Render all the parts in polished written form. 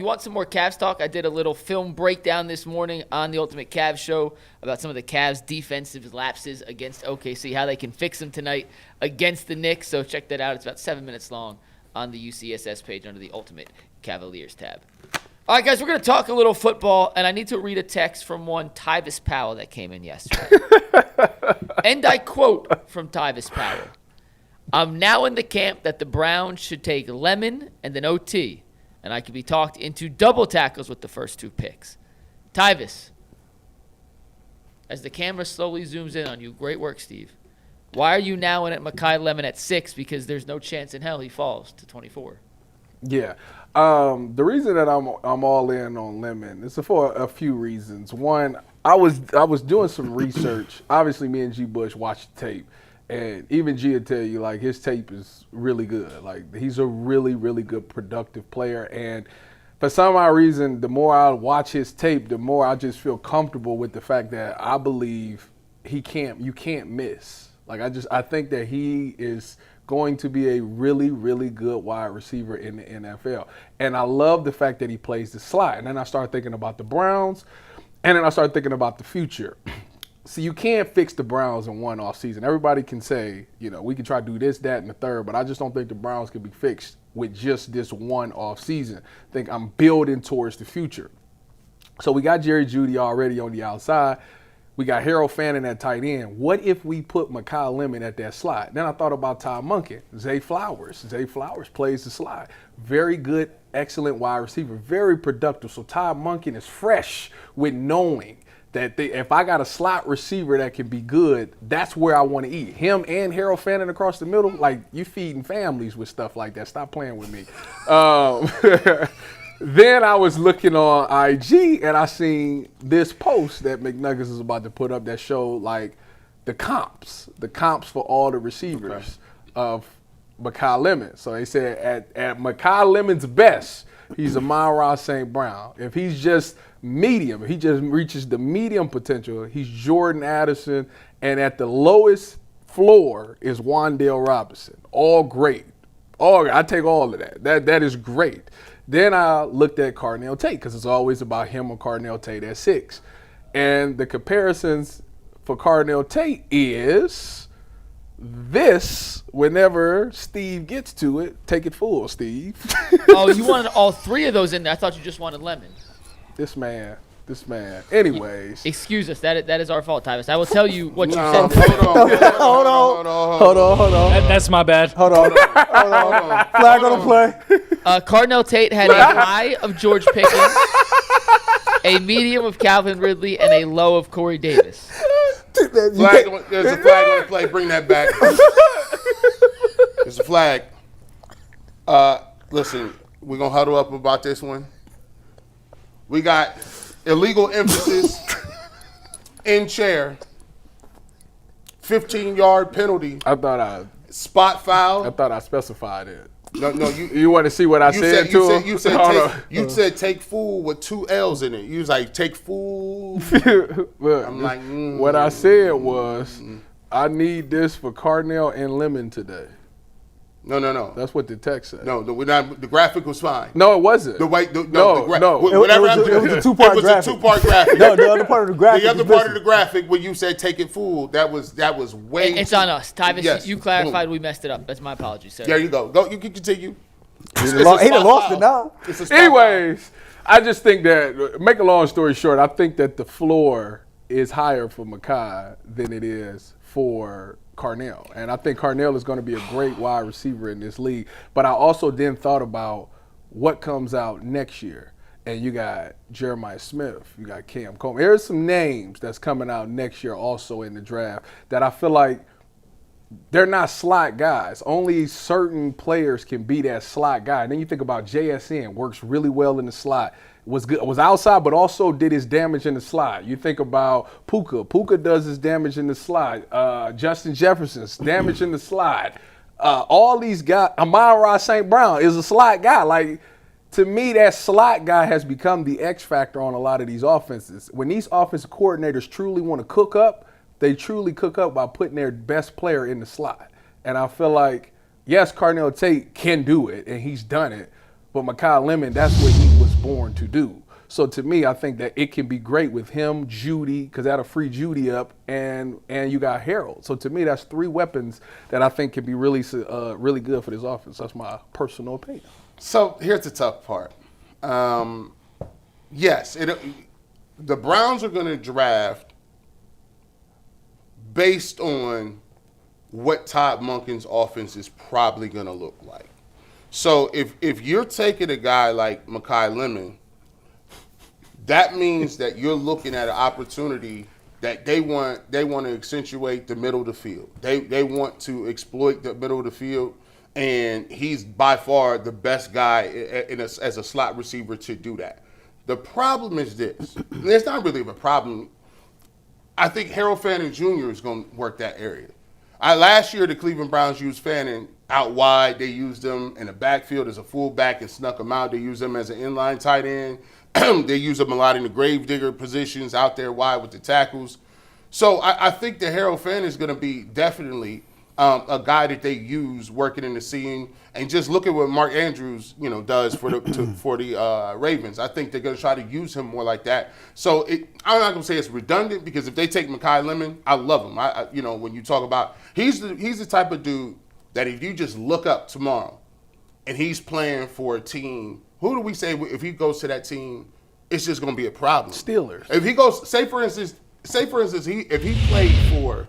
You want some more Cavs talk? I did a little film breakdown this morning on the Ultimate Cavs Show about some of the Cavs' defensive lapses against OKC, how they can fix them tonight against the Knicks. So check that out. It's about 7 minutes long on the UCSS page under the Ultimate Cavaliers tab. All right, guys, we're going to talk a little football, and I need to read a text from one Tyvis Powell that came in yesterday. And I quote from Tyvis Powell, "I'm now in the camp that the Browns should take Lemon and an OT. And I could be talked into double tackles with the first 2 picks." Tyvis, as the camera slowly zooms in on you, great work, Steve. Why are you now in at Makai Lemon at 6? Because there's no chance in hell he falls to 24. Yeah. The reason that I'm all in on Lemon is for a few reasons. One, I was doing some research. Obviously, me and G. Bush watched the tape. And even G will tell you, like, his tape is really good. Like, he's a really, really good productive player. And for some odd reason, the more I watch his tape, the more I just feel comfortable with the fact that I believe you can't miss. Like, I think that he is going to be a really, really good wide receiver in the NFL. And I love the fact that he plays the slot. And then I started thinking about the Browns, and then I started thinking about the future. See, you can't fix the Browns in one offseason. Everybody can say, we can try to do this, that, and the third, but I just don't think the Browns can be fixed with just this one offseason. I think I'm building towards the future. So we got Jerry Jeudy already on the outside. We got Harold Fannin at tight end. What if we put Makai Lemon at that slot? Then I thought about Ty Monken, Zay Flowers. Zay Flowers plays the slot. Very good, excellent wide receiver, very productive. So Ty Monken is fresh with knowing that if I got a slot receiver that can be good, that's where I want to eat. Him and Harold Fannin across the middle, like, you feeding families with stuff like that. Stop playing with me. Then I was looking on IG, and I seen this post that McNuggets is about to put up that showed, like, the comps for all the receivers of Makai Lemon. So they said at Makai Lemon's best, he's Amon-Ra St. Brown. If he's just medium, he just reaches the medium potential, he's Jordan Addison. And at the lowest floor is Wan'Dale Robinson. All great. I take all of that. That is great. Then I looked at Cardinal Tate, because it's always about him or Cardinal Tate at 6. And the comparisons for Cardinal Tate is this. Whenever Steve gets to it, take it full, Steve. Oh, you wanted all 3 of those in there. I thought you just wanted Lemon. This man. Anyways. Excuse us. That is our fault, Tyvis. I will tell you what you said. Hold on. That's my bad. Hold on. Flag on the play. Cardinal Tate had a high of George Pickens, a medium of Calvin Ridley, and a low of Corey Davis. There's a flag on the play. Bring that back. There's a flag. Listen, we're going to huddle up about this one. We got illegal emphasis in chair, 15-yard penalty. Spot foul. I thought I specified it. No, you want to see what I said to him? You said take fool with 2 L's in it. You was like, take fool. Look, I'm like, what I said was, I need this for Cardinal and Lemon today. No. That's what the text said. No, the graphic was fine. No, it wasn't. Whatever It was a 2-part graphic. It was a 2-part graphic. No, the other part of the graphic. The other part of the graphic where you said take it full, that was way. It's on us, Tyvis. Yes. You clarified. We messed it up. That's my apologies, sir. There you go. You can continue. He done lost it now. Anyways, I just think that, make a long story short, I think that the floor is higher for Makai than it is for Carnell. And I think Carnell is going to be a great wide receiver in this league. But I also then thought about what comes out next year. And you got Jeremiah Smith, you got Cam Coleman. There's some names that's coming out next year also in the draft that I feel like they're not slot guys. Only certain players can be that slot guy. And then you think about JSN, works really well in the slot. Was outside, but also did his damage in the slot. You think about Puka. Puka does his damage in the slot. Justin Jefferson's damage in the slot. All these guys. Amon-Ra St. Brown is a slot guy. Like, to me, that slot guy has become the X factor on a lot of these offenses. When these offensive coordinators truly want to cook up, they truly cook up by putting their best player in the slot. And I feel like, yes, Cardinal Tate can do it, and he's done it. But Makai Lemon, that's what he was born to do. So to me, I think that it can be great with him, Judy, because that'll free Judy up, and you got Harold. So to me, that's 3 weapons that I think can be really good for this offense. That's my personal opinion. So here's the tough part. Yes, the Browns are going to draft based on what Todd Monken's offense is probably going to look like. So if you're taking a guy like Makai Lemon, that means that you're looking at an opportunity that they want to accentuate the middle of the field. They want to exploit the middle of the field, and he's by far the best guy as a slot receiver to do that. The problem is this. It's not really a problem. I think Harold Fanning Jr. is going to work that area. Last year, the Cleveland Browns used Fanning out wide. They used him in the backfield as a fullback and snuck him out. They used him as an inline tight end. They use him a lot in the gravedigger positions out there wide with the tackles. So I think that Harold Fanning is going to be definitely a guy that they use working in the seam. And just look at what Mark Andrews, does for the Ravens. I think they're going to try to use him more like that. So I'm not going to say it's redundant, because if they take Makai Lemon, I love him. When you talk about he's the type of dude that if you just look up tomorrow and he's playing for a team, who do we say if he goes to that team, it's just going to be a problem? Steelers. If he goes, say for instance, if he played for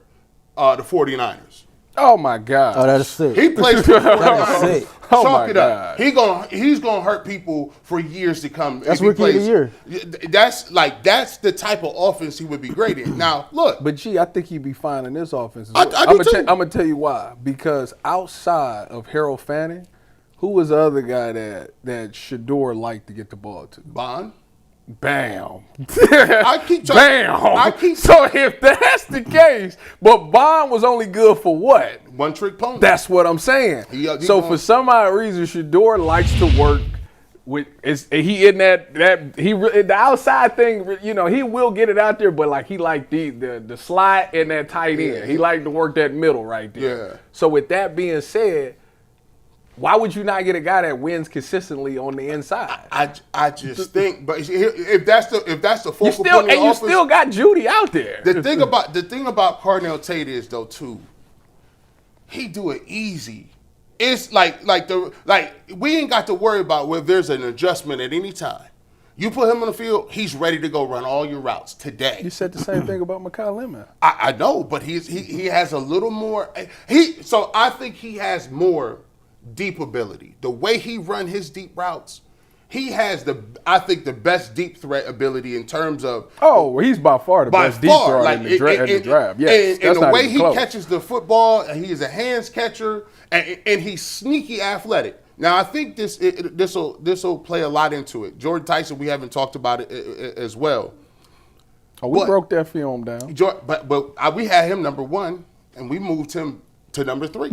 the 49ers. Oh my God! Oh, that is sick. He plays for the That is sick. Oh Chalk my it up. God. He's gonna hurt people for years to come. That's if he rookie of the year. That's the type of offense he would be great in. Now look, But I think he'd be fine in this offense. I do too. I'm gonna tell you why. Because outside of Harold Fanning, who was the other guy that Shador liked to get the ball to? Bond. Bam. I keep Bam. So if that's the case, but Bond was only good for what? One trick pony. That's what I'm saying. For some odd reason, Shador likes to work with the outside thing. He will get it out there, but like he liked the slot and that tight end. He liked to work that middle right there. Yeah. So with that being said, why would you not get a guy that wins consistently on the inside? I just think, but if that's the focal point of the you offense, still got Judy out there. The thing about Cardinal Tate is though too, he do it easy. It's like we ain't got to worry about whether there's an adjustment at any time. You put him on the field, he's ready to go run all your routes today. You said the same thing about Makai Lemon. I know, but he has a little more. So I think he has more deep ability. The way he run his deep routes, he has the best deep threat ability in terms of. Oh, he's by far the best deep threat in the draft. Yes, and the way he catches the football, and he is a hands catcher, and he's sneaky athletic. Now I think this will play a lot into it. Jordan Tyson, we haven't talked about it as well. Oh, we broke that film down. But we had him number 1, and we moved him to number 3.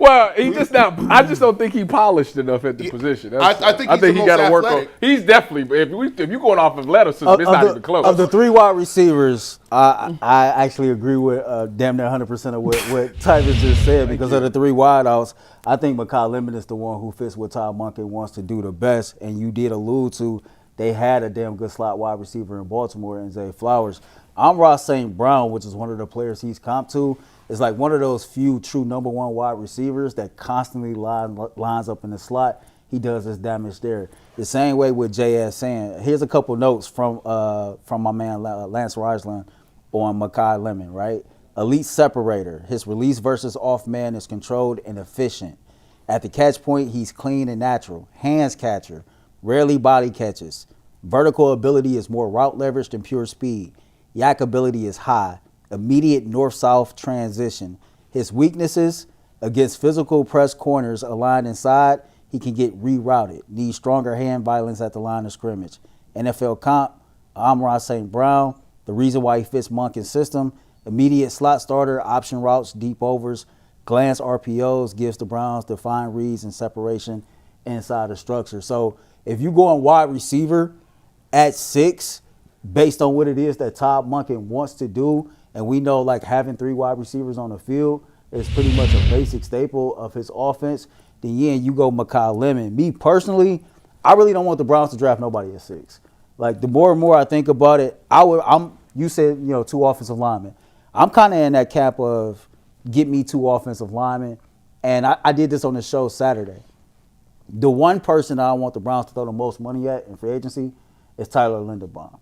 Well, he just now. I just don't think he polished enough at the position. I think he got to work on. athletic. He's definitely. If you're going off of athleticism, it's not even close. Of the 3 wide receivers, I actually agree with damn near 100% of what Tyvis just said. Because of the 3 wideouts, I think Makai Lemon is the one who fits what Todd Monken wants to do the best. And you did allude to they had a damn good slot wide receiver in Baltimore in Zay Flowers. Amon-Ra St. Brown, which is one of the players he's comped to, is like one of those few true number 1 wide receivers that constantly lines up in the slot. He does his damage there. The same way with J.S. saying. Here's a couple notes from my man Lance Reisland on Makai Lemon, right? Elite separator. His release versus off man is controlled and efficient. At the catch point, he's clean and natural. Hands catcher. Rarely body catches. Vertical ability is more route leverage than pure speed. Yak ability is high. Immediate north-south transition. His weaknesses against physical press corners aligned inside, he can get rerouted. Needs stronger hand violence at the line of scrimmage. NFL comp, Amon-Ra St. Brown. The reason why he fits Monken's system, immediate slot starter, option routes, deep overs, glance RPOs, gives the Browns defined reads and separation inside the structure. So if you go on wide receiver at 6, based on what it is that Todd Monken wants to do, and we know like having 3 wide receivers on the field is pretty much a basic staple of his offense, then yeah, you go Makai Lemon. Me personally, I really don't want the Browns to draft nobody at 6. Like, the more and more I think about it, you said, 2 offensive linemen. I'm kind of in that cap of get me 2 offensive linemen. And I did this on the show Saturday. The one person I want the Browns to throw the most money at in free agency is Tyler Linderbaum.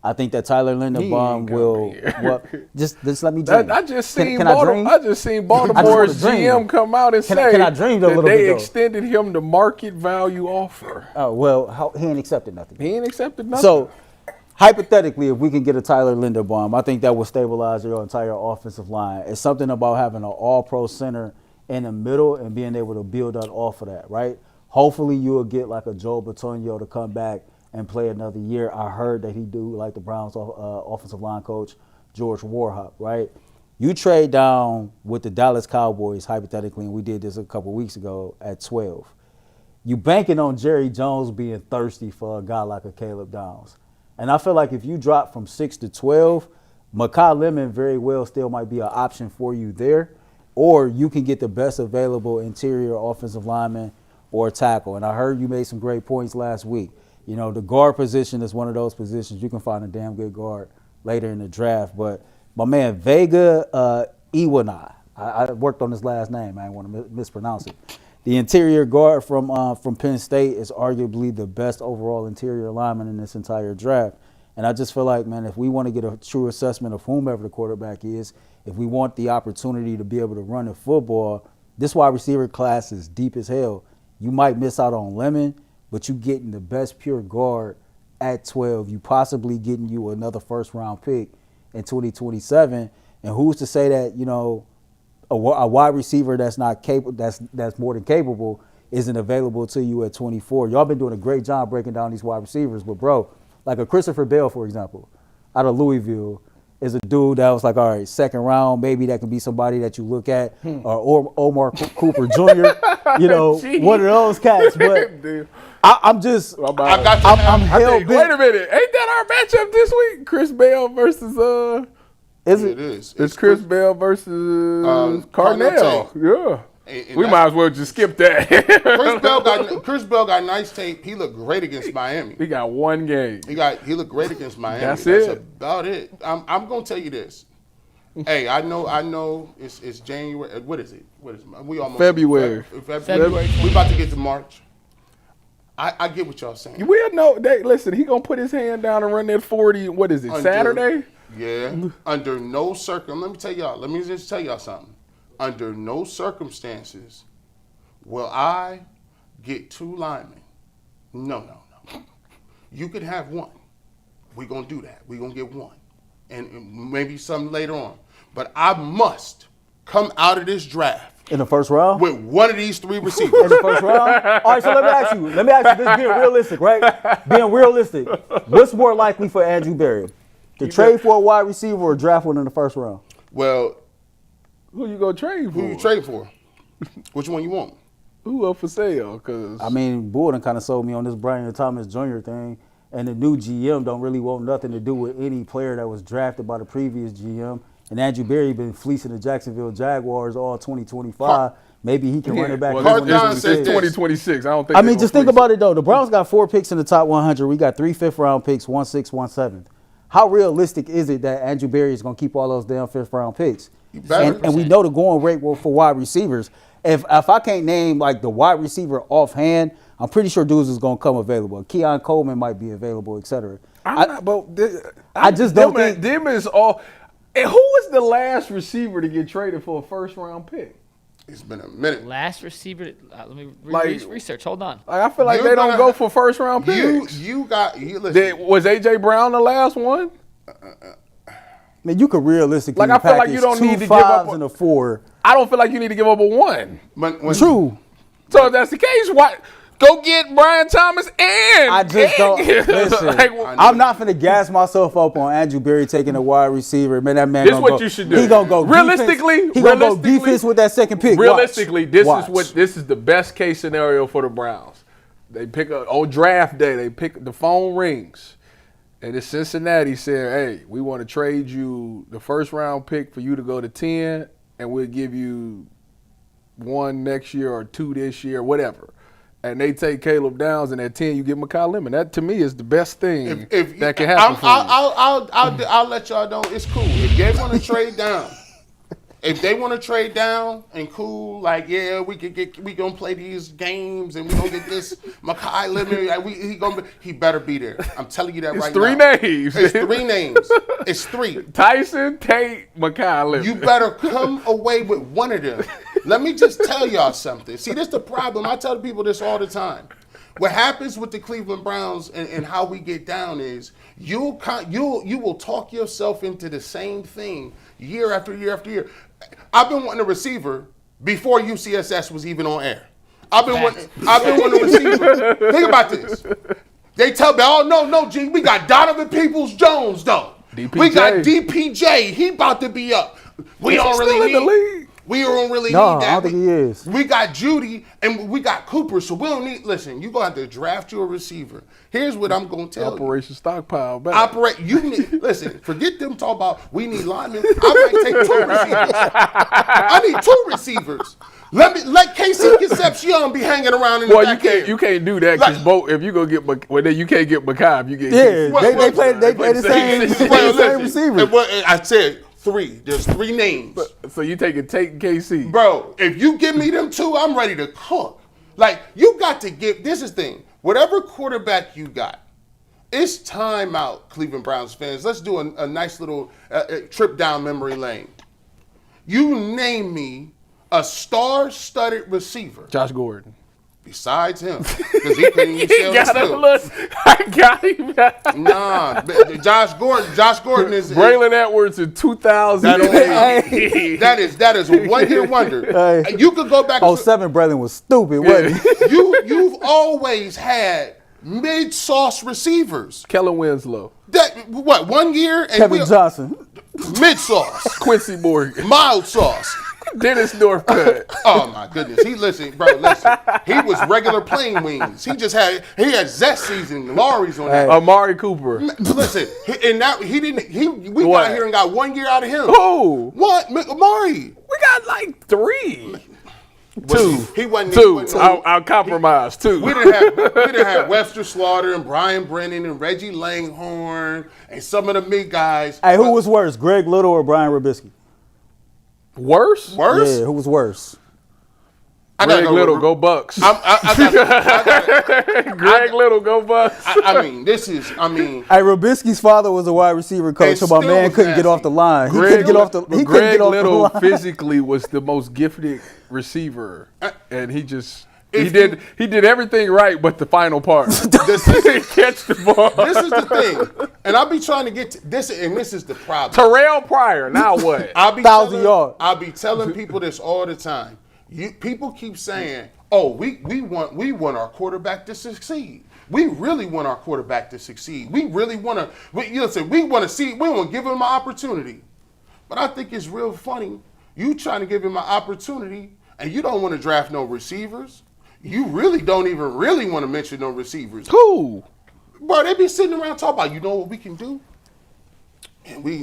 I think that Tyler Linderbaum will. Well, just let me dream. I just seen dream? Baltimore's GM come out and say can I dream that they bit, extended him the market value offer. Oh, well, he ain't accepted nothing. He ain't accepted nothing. So, hypothetically, if we can get a Tyler Linderbaum, I think that will stabilize your entire offensive line. It's something about having an all-pro center in the middle and being able to build up off of that, right? Hopefully, you will get like a Joe Bitonio to come back and play another year. I heard that he do like the Browns offensive line coach, George Warhop, right? You trade down with the Dallas Cowboys, hypothetically, and we did this a couple weeks ago at 12. You banking on Jerry Jones being thirsty for a guy like a Caleb Downs. And I feel like if you drop from 6 to 12, Makai Lemon very well still might be an option for you there. Or you can get the best available interior offensive lineman or tackle. And I heard you made some great points last week. The guard position is one of those positions. You can find a damn good guard later in the draft. But my man, Vega Iwanai, I worked on his last name. I didn't want to mispronounce it. The interior guard from Penn State is arguably the best overall interior lineman in this entire draft. And I just feel like, man, if we want to get a true assessment of whomever the quarterback is, if we want the opportunity to be able to run the football, this wide receiver class is deep as hell. You might miss out on Lemon, but you getting the best pure guard at 12. You possibly getting you another first-round pick in 2027. And who's to say that, a wide receiver that's not capable, that's more than capable, isn't available to you at 24. Y'all been doing a great job breaking down these wide receivers, but bro, like a Christopher Bell, for example, out of Louisville, is a dude that was like, all right, second round, maybe that can be somebody that you look at, or Omar Cooper Jr., one of those cats. But I'm just, I'm hell bent. Wait a minute, ain't that our matchup this week? Chris Bell versus It is. It's Chris Bell versus Carnell. Yeah. We might as well just skip that. Chris Bell got nice tape. He looked great against Miami. He got one game. He looked great against Miami. That's about it. I'm gonna tell you this. Hey, I know it's January. What is it? We almost February. February. We about to get to March. I get what y'all saying. We'll know. Listen, he gonna put his hand down and run that 40. What is it? Saturday? Yeah. Under no let me just tell y'all something. Under no circumstances will I get 2 linemen. No. You could have 1. We're going to do that. We're going to get 1. And maybe some later on. But I must come out of this draft. In the first round? With one of these 3 receivers. In the first round? All right, so let me ask you this being realistic, right? Being realistic, what's more likely for Andrew Berry? To trade for a wide receiver or draft one in the first round? Well, who you gonna trade for? Who you trade for? Which one you want? Who up for sale? Cause Borden kind of sold me on this Brian Thomas Jr. thing, and the new GM don't really want nothing to do with any player that was drafted by the previous GM. And Andrew Berry been fleecing the Jacksonville Jaguars all 2025. Maybe he can run it back. Well, it's 2026. I don't think. Just think about it though. The Browns got 4 picks in the top 100. We got 3 fifth-round picks, 1 6th, 1 7th. How realistic is it that Andrew Berry is going to keep all those damn fifth-round picks? And we know the going rate for wide receivers. If I can't name like the wide receiver offhand, I'm pretty sure dudes is going to come available. Keon Coleman might be available, et cetera. I just don't think them is all. And who was the last receiver to get traded for a first-round pick? It's been a minute. Last receiver. Let me research. Hold on. I feel like they don't go for first-round picks. Listen. Was A.J. Brown the last one? Man, you could realistically I feel like you don't need to give up and a 4. I don't feel like you need to give up a 1. True. So if that's the case, why go get Brian Thomas and I just don't listen. I'm not finna gas myself up on Andrew Berry taking a wide receiver. Man, that man. This is what you should do. He gonna go realistically. He gonna go defense with that second pick. Realistically, this is the best case scenario for the Browns. They pick up on draft day. They pick the phone rings. And it's Cincinnati saying, hey, we want to trade you the first-round pick for you to go to 10, and we'll give you 1 next year or 2 this year, whatever. and they take Caleb Downs, and at 10 you get Makai Lemon. That to me is the best thing that can happen for you. I'll let y'all know it's cool. If they want to trade down, and cool, like yeah, we gonna play these games and we gonna get this Makai Lemon. He better be there. I'm telling you that It's right three now. names. It's 3 names. It's 3. Tyson, Tate, Makai Lemon. You better come away with one of them. Let me just tell y'all something. See, this is the problem. I tell people this all the time. What happens with the Cleveland Browns and how we get down is you will talk yourself into the same thing year after year after year. I've been wanting a receiver before UCSS was even on air. I've been wanting a receiver. Think about this. They tell me, oh no, G, we got Donovan Peoples-Jones though. DPJ. We got DPJ. He about to be up. We don't really need. In the league? We don't really need No, that. I don't think he is. We got Judy and we got Cooper, so we don't need. Listen, you're gonna have to draft you a receiver. Here's what I'm gonna tell you. Operation Stockpile. Back. Listen, forget them talk about we need linemen. I might take 2 receivers. I need 2 receivers. Let Casey Concepcion be hanging around in the back end. You can't do that because if you go get then you can't get Makai if you get they play the same receivers. I said 3. There's 3 names. So you taking Tate and KC. Bro, if you give me them 2, I'm ready to cook. Like, you got to give, this is the thing, whatever quarterback you got, it's time out, Cleveland Browns fans. Let's do a nice little trip down memory lane. You name me a star-studded receiver. Josh Gordon. Besides him, because he couldn't even sell his still. I got him. Nah, Josh Gordon is Braylon Edwards in 2008. That is a one-hit wonder. Hey. You could go back. 07 Braylon was stupid, wasn't he? You've always had mid-sauce receivers. Kellen Winslow. That 1 year and Kevin Johnson. Mid-sauce, Quincy Morgan. mild sauce. Dennis Northcutt. Oh my goodness, he was regular plain wings. He had zest seasoning, Lawry's on that. Amari Cooper. Listen, we got here and got 1 year out of him. Who? What? Amari. We got like 3. He wasn't. Two. I'll compromise. 2. We didn't have Webster Slaughter and Brian Brennan and Reggie Langhorne and some of the big guys. Hey, who was worse, Greg Little or Brian Robisky? Worse? Yeah, who was worse? Greg Little, go Bucks. Greg Little, go Bucks. Hey, Robisky's father was a wide receiver coach, so my man couldn't get off the line. He couldn't get off the line. Greg Little physically was the most gifted receiver, and he did everything right, but the final part. This is catch the ball. This is the thing, and I'll be trying to get to this, and this is the problem. Terrell Pryor, now what? I'll be 1,000 yards. I'll be telling people this all the time. People keep saying, "Oh, we want our quarterback to succeed. We really want our quarterback to succeed. We really want to. We want to give him an opportunity." But I think it's real funny. You trying to give him an opportunity, and you don't want to draft no receivers. You really don't even really want to mention no receivers. Who? Bro, they be sitting around talking about, you know what we can do? And we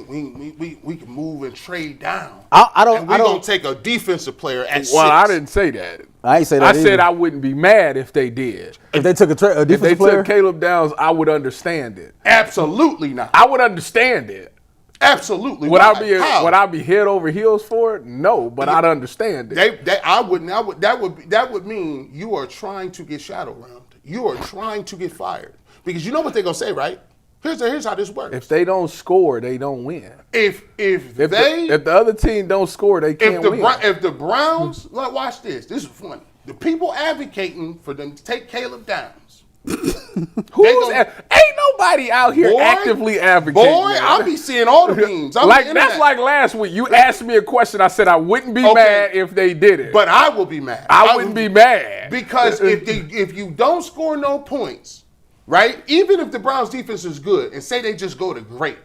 can move and trade down. I don't. We're going to take a defensive player at 6. Well, I didn't say that. I ain't say that. I said I wouldn't be mad if they did. If they took a defensive If they player, took Caleb Downs, I would understand it. Absolutely not. I would understand it. Absolutely. Would I be head over heels for it? No, but I'd understand it. That would mean you are trying to get shadow round. You are trying to get fired. Because you know what they're going to say, right? Here's how this works. If they don't score, they don't win. If the other team don't score, they can't win. If the Browns, watch this. This is funny. The people advocating for them to take Caleb Downs. Ain't nobody out here actively advocating. Boy, I'll be seeing all the memes. That's like last week. You asked me a question. I said I wouldn't be mad if they did it. But I will be mad. I wouldn't be mad. Because if you don't score no points, right? Even if the Browns defense is good and say they just go to great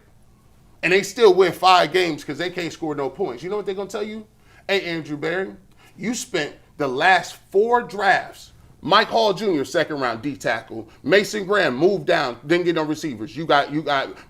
and they still win 5 games because they can't score no points, you know what they're going to tell you? Hey, Andrew Barry, you spent the last 4 drafts Mike Hall Jr., second round D tackle. Mason Graham moved down, didn't get no receivers. You got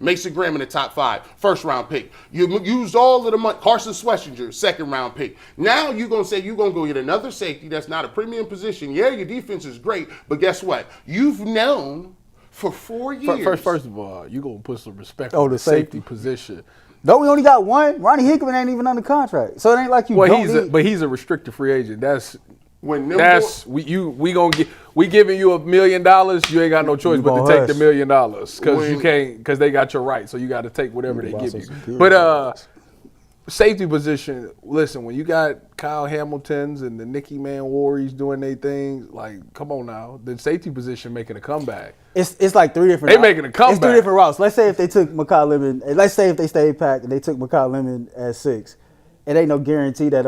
Mason Graham in the top 5, first round pick. You used all of the money. Carson Schlesinger, second round pick. Now you're gonna say you're gonna go get another safety that's not a premium position. Yeah, your defense is great, but guess what? You've known for 4 years. First of all, you're going to put some respect on the safety position. No, we only got one. Ronnie Hickman ain't even under contract, so it ain't like you. But he's a restricted free agent. We giving you $1 million. You ain't got no choice but to take the $1 million because you can't, because they got your right. So you got to take whatever they give you. But safety position. Listen, when you got Kyle Hamiltons and the Nicky Man Warriors doing their things, like, come on now, the safety position making a comeback. It's like 3 different. They making a comeback. It's 3 different routes. Let's say if they took Makai Lemon, let's say if they stayed packed and they took Makai Lemon at 6, it ain't no guarantee that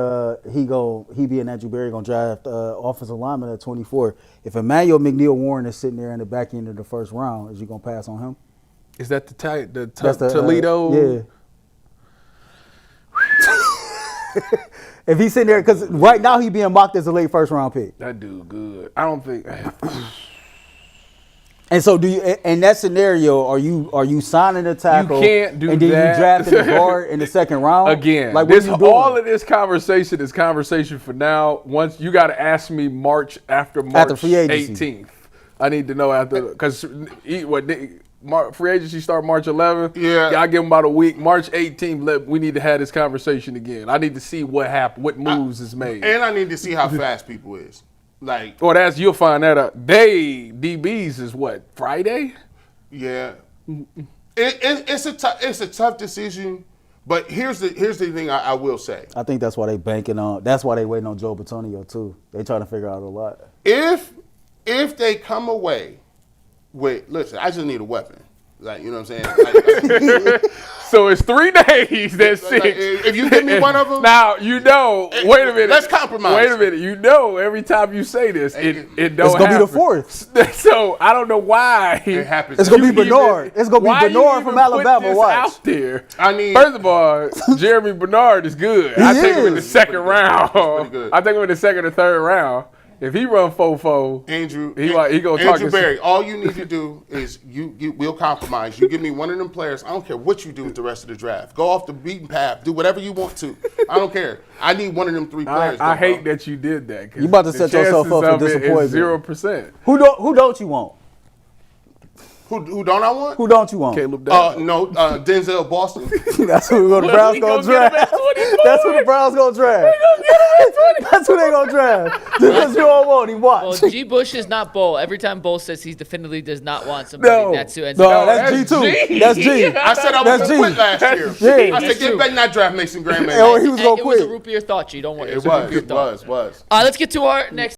he being Andrew Berry gonna draft offensive lineman at 24. If Emmanuel McNeil Warren is sitting there in the back end of the first round, is you gonna pass on him? Is that the Toledo? Yeah. If he's sitting there, because right now he being mocked as a late first round pick. That dude good. I don't think. And so, do you? In that scenario, are you signing a tackle? You can't do and then that. you drafting a guard in the second round Again, Like, what are you doing? all of this conversation is conversation for now. Once you got to ask me after March free agency. 18th. I need to know because free agency start March 11th. Yeah. I give them about a week. March 18th, we need to have this conversation again. I need to see what happened, what moves is made, and I need to see how fast people is. Like, you'll find that out. DBs is what, Friday? Yeah, it's a tough decision. But here's the thing I will say. I think that's why they banking on. That's why they waiting on Joe Bitonio too. They trying to figure out a lot. If they come away with, listen, I just need a weapon. Like, you know what I'm saying? So it's 3 days. That's 6. If you give me one of them. Now, wait a minute. Let's compromise. Wait a minute. Every time you say this, it don't It's going to be happen. the 4th. So I don't know why. It happens. It's going to be Bernard. It's going to be Bernard from Alabama. Watch. Out there. First of all, Jeremy Bernard is good. I take him in the second round. I take him in the second or third round. If he run 4-4, Andrew, he gonna talk. Andrew Berry, all you need to do is we'll compromise. You give me one of them players. I don't care what you do with the rest of the draft. Go off the beaten path. Do whatever you want to. I don't care. I need one of them 3 players. I hate that you did that. You about to set yourself up for disappointment. 0%. Who don't you want? Who don't I want? Who don't you want? Caleb Downs. Denzel Boston. That's who the Browns gonna draft. That's who the Browns gonna draft. That's who they gonna draft. Just because you don't want him, watch. Well, G. Bush is not Bull. Every time Bull says he definitively does not want somebody, No. that's who ends up. No, that's G too. That's G. I said I was That's going to quit last year. Yeah. I said, they better not draft Mason Graham. He was gonna It was a quit. root beer thought, G. Don't worry. It a root beer was. thought. Let's get to our next.